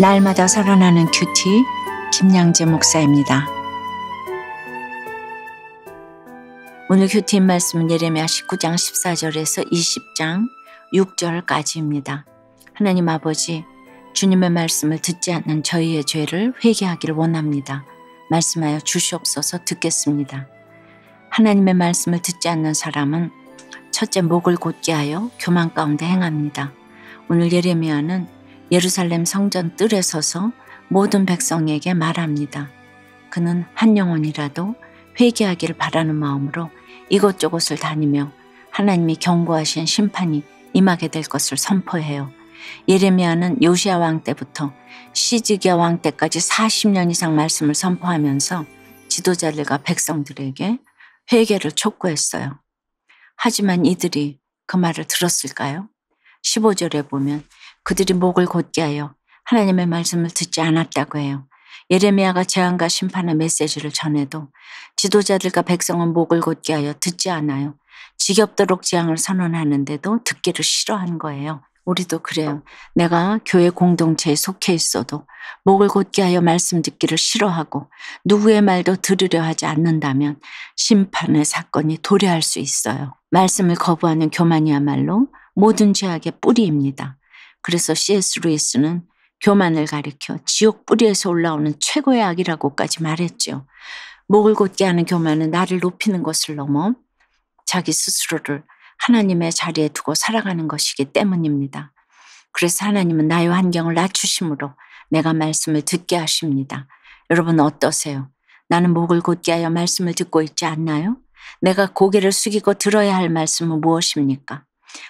날마다 살아나는 큐티 김양재 목사입니다. 오늘 큐티 말씀은 예레미야 19장 14절에서 20장 6절까지입니다. 하나님 아버지, 주님의 말씀을 듣지 않는 저희의 죄를 회개하기를 원합니다. 말씀하여 주시옵소서. 듣겠습니다. 하나님의 말씀을 듣지 않는 사람은 첫째, 목을 곧게 하여 교만 가운데 행합니다. 오늘 예레미야는 예루살렘 성전 뜰에 서서 모든 백성에게 말합니다. 그는 한 영혼이라도 회개하기를 바라는 마음으로 이곳저곳을 다니며 하나님이 경고하신 심판이 임하게 될 것을 선포해요. 예레미야는 요시야 왕 때부터 시즈기야 왕 때까지 40년 이상 말씀을 선포하면서 지도자들과 백성들에게 회개를 촉구했어요. 하지만 이들이 그 말을 들었을까요? 15절에 보면 그들이 목을 곧게 하여 하나님의 말씀을 듣지 않았다고 해요. 예레미야가 재앙과 심판의 메시지를 전해도 지도자들과 백성은 목을 곧게 하여 듣지 않아요. 지겹도록 재앙을 선언하는데도 듣기를 싫어한 거예요. 우리도 그래요. 내가 교회 공동체에 속해 있어도 목을 곧게 하여 말씀 듣기를 싫어하고 누구의 말도 들으려 하지 않는다면 심판의 사건이 도래할 수 있어요. 말씀을 거부하는 교만이야말로 모든 죄악의 뿌리입니다. 그래서 C.S. 루이스는 교만을 가리켜 지옥 뿌리에서 올라오는 최고의 악이라고까지 말했죠. 목을 곧게 하는 교만은 나를 높이는 것을 넘어 자기 스스로를 하나님의 자리에 두고 살아가는 것이기 때문입니다. 그래서 하나님은 나의 환경을 낮추심으로 내가 말씀을 듣게 하십니다. 여러분 어떠세요? 나는 목을 곧게 하여 말씀을 듣고 있지 않나요? 내가 고개를 숙이고 들어야 할 말씀은 무엇입니까?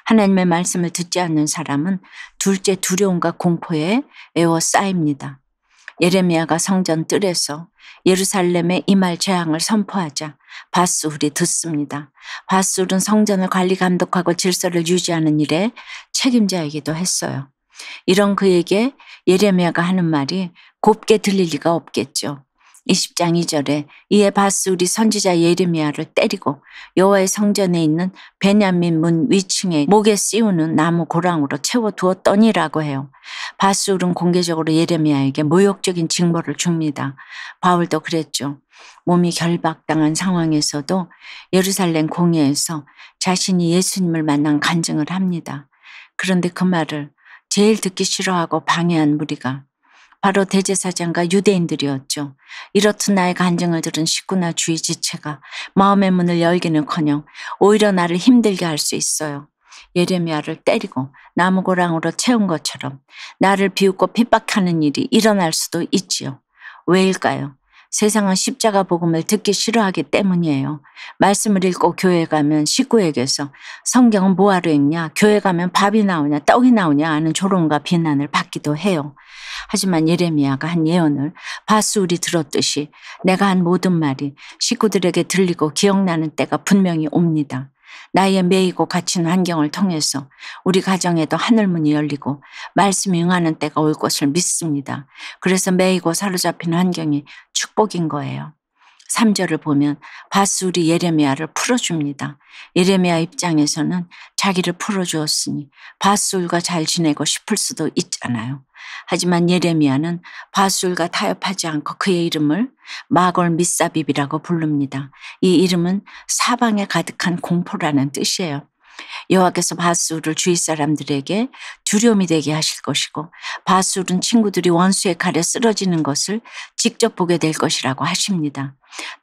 하나님의 말씀을 듣지 않는 사람은 둘째 두려움과 공포에 에워싸입니다. 예레미야가 성전 뜰에서 예루살렘에 임할 재앙을 선포하자 밧술이 듣습니다. 밧술은 성전을 관리 감독하고 질서를 유지하는 일에 책임자이기도 했어요. 이런 그에게 예레미야가 하는 말이 곱게 들릴 리가 없겠죠. 20장 2절에 이에 밧술이 선지자 예레미야를 때리고 여호와의 성전에 있는 베냐민 문 위층에 목에 씌우는 나무 고랑으로 채워두었더니라고 해요. 밧술은 공개적으로 예레미야에게 모욕적인 징벌을 줍니다. 바울도 그랬죠. 몸이 결박당한 상황에서도 예루살렘 공회에서 자신이 예수님을 만난 간증을 합니다. 그런데 그 말을 제일 듣기 싫어하고 방해한 무리가 바로 대제사장과 유대인들이었죠. 이렇듯 나의 간증을 들은 식구나 주위 지체가 마음의 문을 열기는커녕 오히려 나를 힘들게 할 수 있어요. 예레미야를 때리고 나무고랑으로 채운 것처럼 나를 비웃고 핍박하는 일이 일어날 수도 있지요. 왜일까요? 세상은 십자가 복음을 듣기 싫어하기 때문이에요. 말씀을 읽고 교회에 가면 식구에게서 성경은 뭐하러 읽냐, 교회 가면 밥이 나오냐 떡이 나오냐 하는 조롱과 비난을 받기도 해요. 하지만 예레미야가 한 예언을 밧술이 들었듯이 내가 한 모든 말이 식구들에게 들리고 기억나는 때가 분명히 옵니다. 나의 매이고 갇힌 환경을 통해서 우리 가정에도 하늘문이 열리고 말씀이 응하는 때가 올 것을 믿습니다. 그래서 매이고 사로잡힌 환경이 축복인 거예요. 3절을 보면 밧술이 예레미야를 풀어줍니다. 예레미야 입장에서는 자기를 풀어주었으니 밧술과 잘 지내고 싶을 수도 있잖아요. 하지만 예레미야는 밧술과 타협하지 않고 그의 이름을 마골 미사빕이라고 부릅니다. 이 이름은 사방에 가득한 공포라는 뜻이에요. 여호와께서 밧술을 주위 사람들에게 두려움이 되게 하실 것이고 밧술은 친구들이 원수의 칼에 쓰러지는 것을 직접 보게 될 것이라고 하십니다.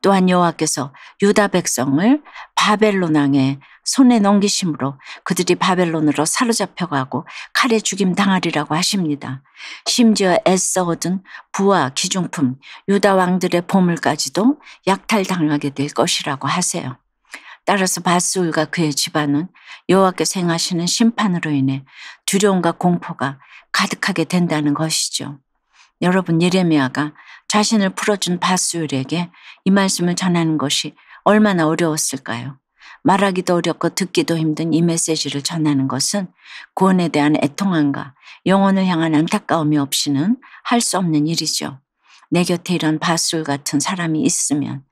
또한 여호와께서 유다 백성을 바벨론 왕의 손에 넘기심으로 그들이 바벨론으로 사로잡혀가고 칼에 죽임 당하리라고 하십니다. 심지어 애써 얻은 부와 기중품, 유다 왕들의 보물까지도 약탈당하게 될 것이라고 하세요. 따라서 밧술과 그의 집안은 여호와께서 행하시는 심판으로 인해 두려움과 공포가 가득하게 된다는 것이죠. 여러분, 예레미야가 자신을 풀어준 밧술에게 이 말씀을 전하는 것이 얼마나 어려웠을까요? 말하기도 어렵고 듣기도 힘든 이 메시지를 전하는 것은 구원에 대한 애통함과 영혼을 향한 안타까움이 없이는 할 수 없는 일이죠. 내 곁에 이런 밧술 같은 사람이 있으면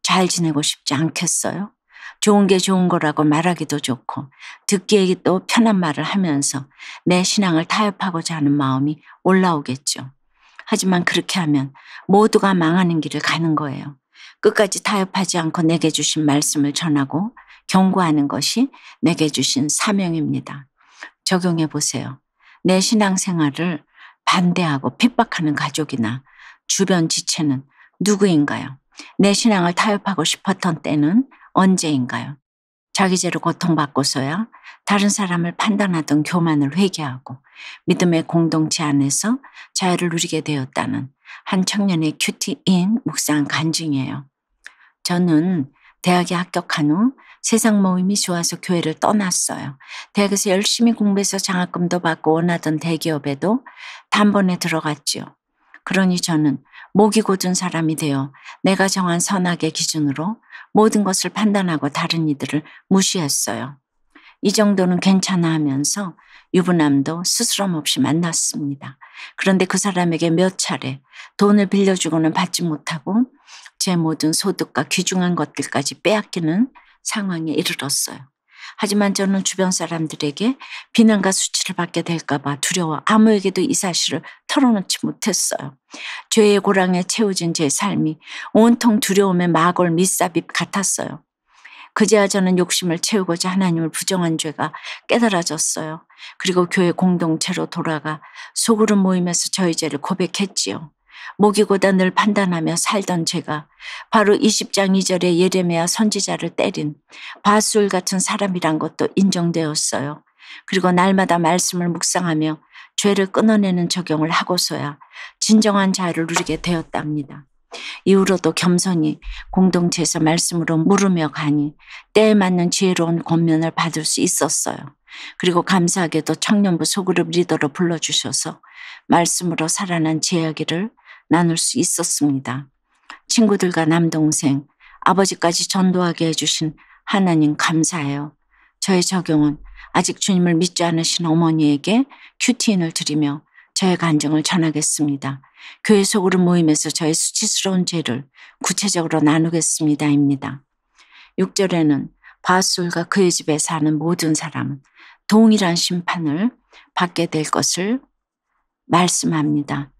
잘 지내고 싶지 않겠어요? 좋은 게 좋은 거라고 말하기도 좋고 듣기에 또 편한 말을 하면서 내 신앙을 타협하고자 하는 마음이 올라오겠죠. 하지만 그렇게 하면 모두가 망하는 길을 가는 거예요. 끝까지 타협하지 않고 내게 주신 말씀을 전하고 경고하는 것이 내게 주신 사명입니다. 적용해 보세요. 내 신앙생활을 반대하고 핍박하는 가족이나 주변 지체는 누구인가요? 내 신앙을 타협하고 싶었던 때는 언제인가요? 자기 죄로 고통받고서야 다른 사람을 판단하던 교만을 회개하고 믿음의 공동체 안에서 자유를 누리게 되었다는 한 청년의 큐티인 묵상 간증이에요. 저는 대학에 합격한 후 세상 모임이 좋아서 교회를 떠났어요. 대학에서 열심히 공부해서 장학금도 받고 원하던 대기업에도 단번에 들어갔죠. 그러니 저는 목이 곧은 사람이 되어 내가 정한 선악의 기준으로 모든 것을 판단하고 다른 이들을 무시했어요. 이 정도는 괜찮아 하면서 유부남도 스스럼 없이 만났습니다. 그런데 그 사람에게 몇 차례 돈을 빌려주고는 받지 못하고 제 모든 소득과 귀중한 것들까지 빼앗기는 상황에 이르렀어요. 하지만 저는 주변 사람들에게 비난과 수치를 받게 될까 봐 두려워 아무에게도 이 사실을 털어놓지 못했어요. 죄의 고랑에 채워진 제 삶이 온통 두려움의 마골 밑삽입 같았어요. 그제야 저는 욕심을 채우고자 하나님을 부정한 죄가 깨달아졌어요. 그리고 교회 공동체로 돌아가 소그룹 모임에서 저희 죄를 고백했지요. 목이고다 늘 판단하며 살던 제가 바로 20장 2절에 예레미야 선지자를 때린 바술 같은 사람이란 것도 인정되었어요. 그리고 날마다 말씀을 묵상하며 죄를 끊어내는 적용을 하고서야 진정한 자유를 누리게 되었답니다. 이후로도 겸손히 공동체에서 말씀으로 물으며 가니 때에 맞는 지혜로운 권면을 받을 수 있었어요. 그리고 감사하게도 청년부 소그룹 리더로 불러주셔서 말씀으로 살아난 제 이야기를 나눌 수 있었습니다. 친구들과 남동생, 아버지까지 전도하게 해주신 하나님 감사해요. 저의 적용은 아직 주님을 믿지 않으신 어머니에게 큐티인을 드리며 저의 간증을 전하겠습니다. 교회 소그룹 모임에서 저의 수치스러운 죄를 구체적으로 나누겠습니다입니다. 6절에는 바술과 그의 집에 사는 모든 사람은 동일한 심판을 받게 될 것을 말씀합니다.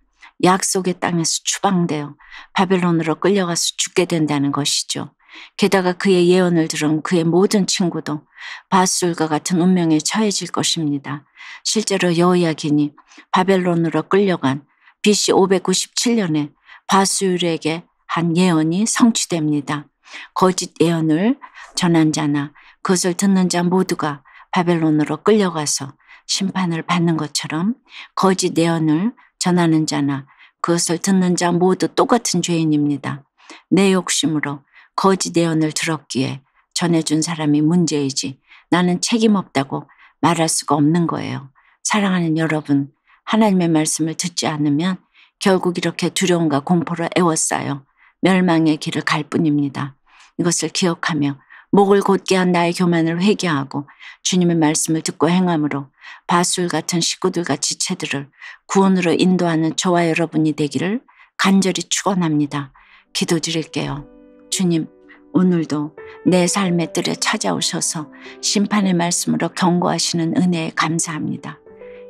약속의 땅에서 추방되어 바벨론으로 끌려가서 죽게 된다는 것이죠. 게다가 그의 예언을 들은 그의 모든 친구도 바술과 같은 운명에 처해질 것입니다. 실제로 여호야긴이 바벨론으로 끌려간 BC 597년에 바술에게 한 예언이 성취됩니다. 거짓 예언을 전한 자나 그것을 듣는 자 모두가 바벨론으로 끌려가서 심판을 받는 것처럼 거짓 예언을 전하는 자나 그것을 듣는 자 모두 똑같은 죄인입니다. 내 욕심으로 거짓 예언을 들었기에 전해준 사람이 문제이지 나는 책임 없다고 말할 수가 없는 거예요. 사랑하는 여러분, 하나님의 말씀을 듣지 않으면 결국 이렇게 두려움과 공포로 에워싸여 멸망의 길을 갈 뿐입니다. 이것을 기억하며 목을 곧게 한 나의 교만을 회개하고 주님의 말씀을 듣고 행함으로 바술 같은 식구들과 지체들을 구원으로 인도하는 저와 여러분이 되기를 간절히 축원합니다. 기도드릴게요. 주님, 오늘도 내 삶의 뜰에 찾아오셔서 심판의 말씀으로 경고하시는 은혜에 감사합니다.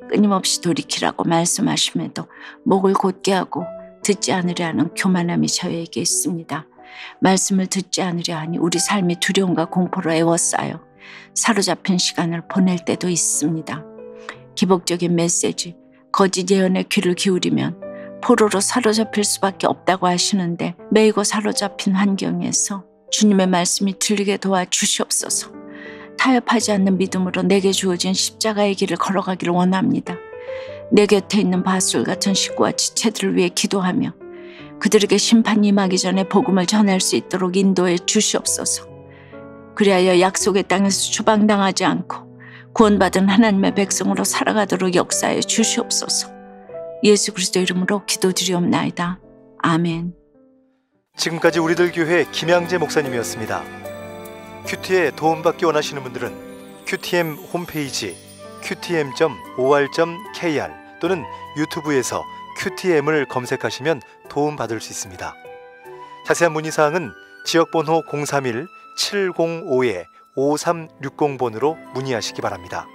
끊임없이 돌이키라고 말씀하심에도 목을 곧게 하고 듣지 않으려 하는 교만함이 저에게 있습니다. 말씀을 듣지 않으려 하니 우리 삶이 두려움과 공포로 에워싸여 사로잡힌 시간을 보낼 때도 있습니다. 기복적인 메시지, 거짓 예언에 귀를 기울이면 포로로 사로잡힐 수밖에 없다고 하시는데 매이고 사로잡힌 환경에서 주님의 말씀이 들리게 도와주시옵소서. 타협하지 않는 믿음으로 내게 주어진 십자가의 길을 걸어가기를 원합니다. 내 곁에 있는 바술 같은 식구와 지체들을 위해 기도하며 그들에게 심판이 임하기 전에 복음을 전할 수 있도록 인도해 주시옵소서. 그리하여 약속의 땅에서 추방당하지 않고 구원받은 하나님의 백성으로 살아가도록 역사해 주시옵소서. 예수 그리스도 이름으로 기도드리옵나이다. 아멘. 지금까지 우리들 교회 김양재 목사님이었습니다. 큐티에 도움받기 원하시는 분들은 QTM 홈페이지 qtm.or.kr 또는 유튜브에서 QTM을 검색하시면 도움받을 수 있습니다. 자세한 문의사항은 지역번호 031-705-5360번으로 문의하시기 바랍니다.